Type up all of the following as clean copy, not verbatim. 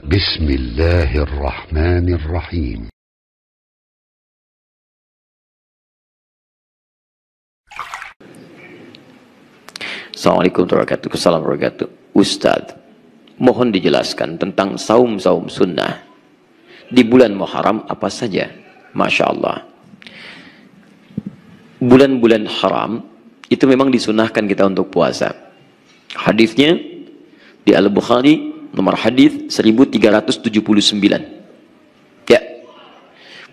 بسم الله الرحمن الرحيم. Assalamualaikum warahmatullahi wabarakatuh. Ustadz, mohon dijelaskan tentang saum-saum sunnah di bulan Muharram apa saja. Masya Allah, bulan-bulan haram itu memang disunahkan kita untuk puasa. Hadisnya di Al-Bukhari nomor hadis 1379. Ya,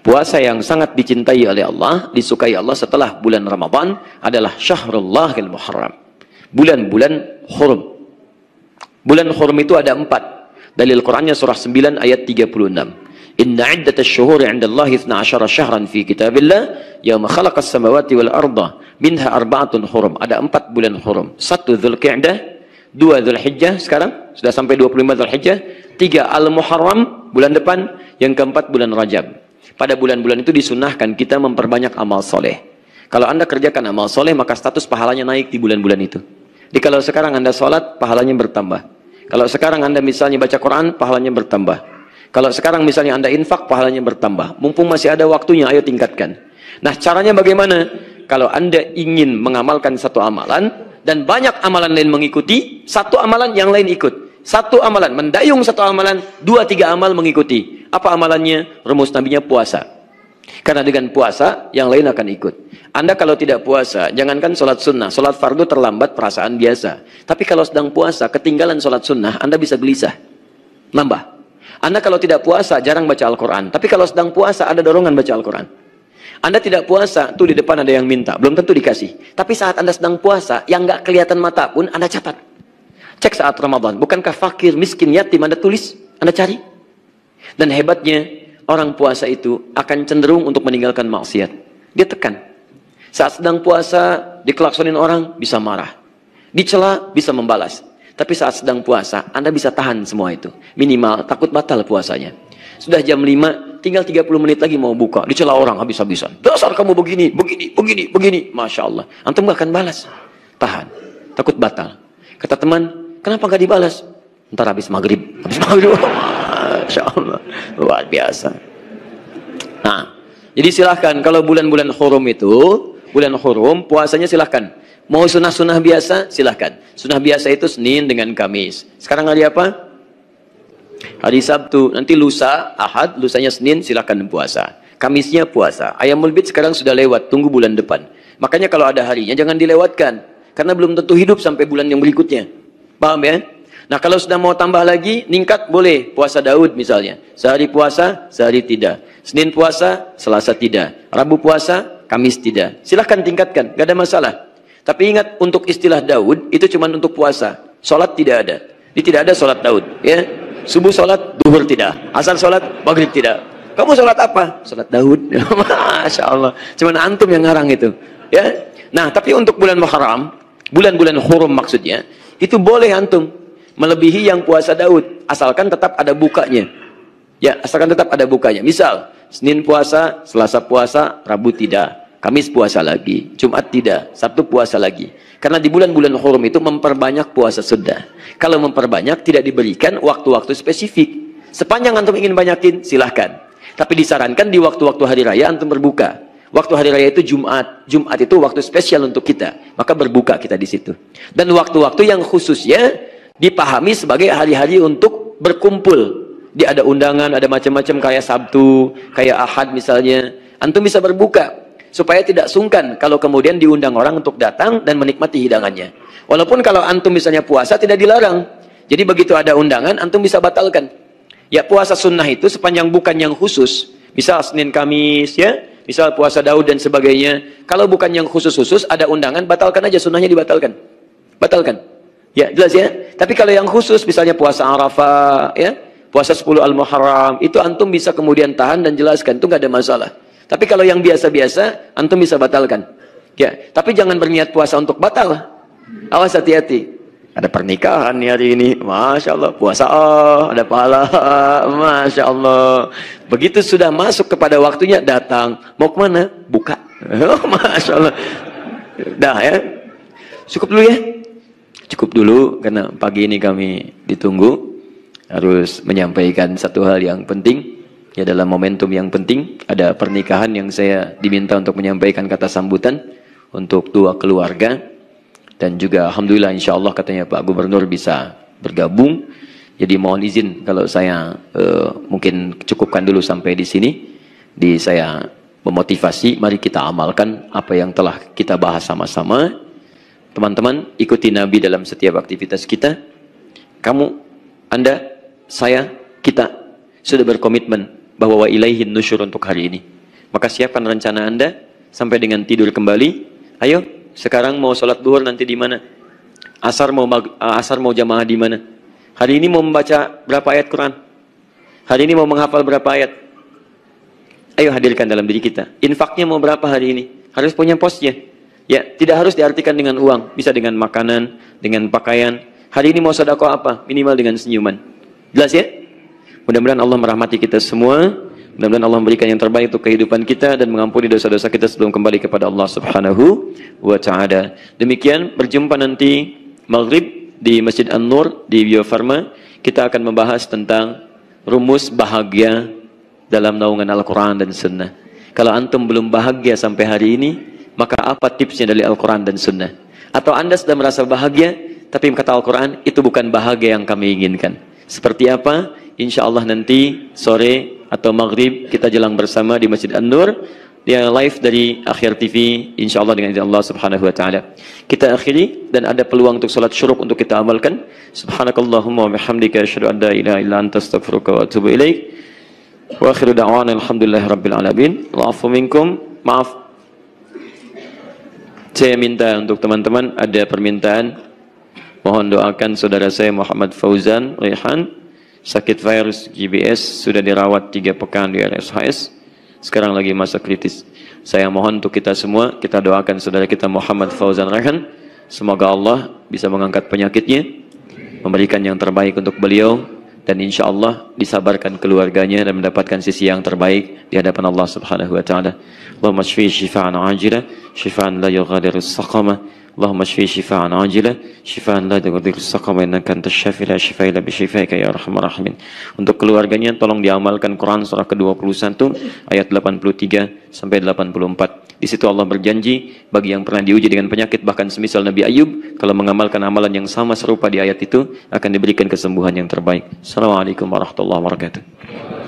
puasa yang sangat dicintai oleh Allah, disukai Allah setelah bulan Ramadan adalah Syahrullahil Muharram, bulan-bulan hurum. Bulan hurum itu ada 4. Dalil Qur'annya surah 9 ayat 36. Inna iddatash syuhuri 'indallahi 12 syahran fi kitabillah yauma khalaqas samawati wal arda minha arba'atun hurum. Ada 4 bulan hurum. 1 Dzulqa'dah, 2 Dzulhijjah, sekarang sudah sampai 25 Dzulhijjah, 3 Al-Muharram bulan depan, yang keempat bulan Rajab. Pada bulan-bulan itu disunahkan kita memperbanyak amal soleh. Kalau Anda kerjakan amal soleh, maka status pahalanya naik di bulan-bulan itu. Jadi kalau sekarang Anda sholat, pahalanya bertambah. Kalau sekarang Anda misalnya baca Quran, pahalanya bertambah. Kalau sekarang misalnya Anda infak, pahalanya bertambah. Mumpung masih ada waktunya, ayo tingkatkan. Nah, caranya bagaimana? Kalau Anda ingin mengamalkan satu amalan, dan banyak amalan lain mengikuti, satu amalan yang lain ikut. Satu amalan, mendayung satu amalan, 2-3 amal mengikuti. Apa amalannya? Rumus nabinya puasa. Karena dengan puasa, yang lain akan ikut. Anda kalau tidak puasa, jangankan sholat sunnah, sholat fardu terlambat, perasaan biasa. Tapi kalau sedang puasa, ketinggalan sholat sunnah, Anda bisa gelisah. Nambah. Anda kalau tidak puasa, jarang baca Al-Quran. Tapi kalau sedang puasa, ada dorongan baca Al-Quran. Anda tidak puasa, tuh di depan ada yang minta, belum tentu dikasih. Tapi saat Anda sedang puasa, yang nggak kelihatan mata pun, Anda catat. Cek saat Ramadan, bukankah fakir, miskin, yatim, Anda tulis, Anda cari. Dan hebatnya, orang puasa itu akan cenderung untuk meninggalkan maksiat. Dia tekan. Saat sedang puasa, dikelaksonin orang, bisa marah. Dicela, bisa membalas. Tapi saat sedang puasa, Anda bisa tahan semua itu. Minimal, takut batal puasanya. Sudah jam 5, tinggal 30 menit lagi mau buka. Dicela orang habis-habisan. Dasar kamu begini, begini, begini, begini. Masya Allah. Antum gak akan balas. Tahan. Takut batal. Kata teman, kenapa gak dibalas? Ntar habis maghrib. Habis maghrib. Masya Allah. Luar biasa. Nah, jadi silahkan. Kalau bulan-bulan hurum itu, bulan hurum, puasanya silahkan. Mau sunnah-sunnah biasa, silahkan. Sunnah biasa itu Senin dengan Kamis. Sekarang hari apa? Hari Sabtu. Nanti lusa, Ahad, lusanya Senin, silahkan puasa. Kamisnya puasa. Ayamul Bid sekarang sudah lewat, tunggu bulan depan. Makanya kalau ada harinya, jangan dilewatkan. Karena belum tentu hidup sampai bulan yang berikutnya. Paham ya? Nah, kalau sudah mau tambah lagi, ningkat boleh. Puasa Daud misalnya. Sehari puasa, sehari tidak. Senin puasa, Selasa tidak. Rabu puasa, Kamis tidak. Silahkan tingkatkan, gak ada masalah. Tapi ingat, untuk istilah Daud itu cuma untuk puasa. Sholat tidak ada. Ini tidak ada sholat Daud. Ya, subuh sholat, duhur tidak. Asar sholat, maghrib tidak. Kamu sholat apa? Sholat Daud. Masya Allah. Cuma antum yang ngarang itu. Ya. Nah, tapi untuk bulan Muharram, bulan-bulan hurum maksudnya, itu boleh antum melebihi yang puasa Daud, asalkan tetap ada bukanya. Ya, asalkan tetap ada bukanya. Misal, Senin puasa, Selasa puasa, Rabu tidak. Kamis puasa lagi, Jumat tidak, Sabtu puasa lagi. Karena di bulan-bulan hurum itu memperbanyak puasa sudah. Kalau memperbanyak tidak diberikan waktu-waktu spesifik. Sepanjang antum ingin banyakin, silahkan. Tapi disarankan di waktu-waktu hari raya antum berbuka. Waktu hari raya itu Jumat. Jumat itu waktu spesial untuk kita. Maka berbuka kita di situ. Dan waktu-waktu yang khususnya dipahami sebagai hari-hari untuk berkumpul. Dia ada undangan, ada macam-macam kayak Sabtu, kayak Ahad misalnya. Antum bisa berbuka. Supaya tidak sungkan kalau kemudian diundang orang untuk datang dan menikmati hidangannya. Walaupun kalau antum misalnya puasa tidak dilarang. Jadi begitu ada undangan, antum bisa batalkan. Ya, puasa sunnah itu sepanjang bukan yang khusus. Misal Senin Kamis, ya. Misal puasa Daud dan sebagainya. Kalau bukan yang khusus-khusus, ada undangan, batalkan aja, sunnahnya dibatalkan. Batalkan. Ya, jelas ya. Tapi kalau yang khusus, misalnya puasa Arafah, ya. Puasa 10 Al-Muharram, itu antum bisa kemudian tahan dan jelaskan. Itu nggak ada masalah. Tapi kalau yang biasa-biasa, antum bisa batalkan. Ya, tapi jangan berniat puasa untuk batal. Awas, hati-hati. Ada pernikahan nih hari ini, Masya Allah. Puasa, ada pahala, Masya Allah. Begitu sudah masuk kepada waktunya, datang. Mau kemana? Buka. Masya Allah. Dah ya. Cukup dulu ya. Cukup dulu, karena pagi ini kami ditunggu. harus menyampaikan satu hal yang penting. Ya, dalam momentum yang penting ada pernikahan yang saya diminta untuk menyampaikan kata sambutan untuk dua keluarga. Dan juga alhamdulillah insyaallah katanya Pak Gubernur bisa bergabung. Jadi mohon izin kalau saya mungkin cukupkan dulu sampai di sini. Saya memotivasi, mari kita amalkan apa yang telah kita bahas sama-sama. Teman-teman, ikuti Nabi dalam setiap aktivitas kita. Kamu, Anda, saya, kita sudah berkomitmen bahwa wa ilaihin nusyur untuk hari ini. Maka siapkan rencana Anda sampai dengan tidur kembali. Ayo, sekarang mau sholat duhur nanti di mana? Asar mau jamaah di mana? Hari ini mau membaca berapa ayat Quran? Hari ini mau menghafal berapa ayat? Ayo hadirkan dalam diri kita. Infaknya mau berapa hari ini? Harus punya posnya. Ya, tidak harus diartikan dengan uang. Bisa dengan makanan, dengan pakaian. Hari ini mau sedekah apa? Minimal dengan senyuman. Jelas ya? Mudah-mudahan Allah merahmati kita semua. Mudah-mudahan Allah memberikan yang terbaik untuk kehidupan kita dan mengampuni dosa-dosa kita sebelum kembali kepada Allah Subhanahu wa Ta'ala. Demikian, berjumpa nanti maghrib di Masjid An-Nur di Bio Farma. Kita akan membahas tentang rumus bahagia dalam naungan Al-Quran dan Sunnah. Kalau antum belum bahagia sampai hari ini, maka apa tipsnya dari Al-Quran dan Sunnah? Atau Anda sudah merasa bahagia, tapi kata Al-Quran, itu bukan bahagia yang kami inginkan. Seperti apa? Insya Allah nanti sore atau maghrib kita jalan bersama di Masjid An-Nur. Dia live dari Akhir TV, insya Allah dengan izin Allah Subhanahu wa Ta'ala. Kita akhiri dan ada peluang untuk salat syuruk untuk kita amalkan. Subhanakallahumma wa bihamdika asyhadu an la ilaha illa anta astaghfiruka wa atubu ilaik. Wa akhiru da'wana alhamdulillahi rabbil alamin. Wa'afu minkum. Maaf. Saya minta untuk teman-teman ada permintaan. Mohon doakan saudara saya Muhammad Fauzan Rehan, sakit virus GBS, sudah dirawat 3 pekan di RSHS. Sekarang lagi masa kritis. Saya mohon untuk kita semua, kita doakan saudara kita Muhammad Fauzan Rehan. Semoga Allah bisa mengangkat penyakitnya, memberikan yang terbaik untuk beliau, dan insya Allah disabarkan keluarganya dan mendapatkan sisi yang terbaik di hadapan Allah Subhanahu wa Ta'ala. Allahumma shfi shifaan ajila, shifaan la yughadiru saqama. Allahumma shfi shifaan ajila, shifaan la yughadiru saqama, innaka antas syafi la shifaa illa bi syifaika ya arhamar rahimin. Untuk keluarganya tolong diamalkan Quran surah ke-21 ayat 83 sampai 84. Di situ Allah berjanji bagi yang pernah diuji dengan penyakit bahkan semisal Nabi Ayub, kalau mengamalkan amalan yang sama serupa di ayat itu akan diberikan kesembuhan yang terbaik. Assalamualaikum warahmatullahi wabarakatuh.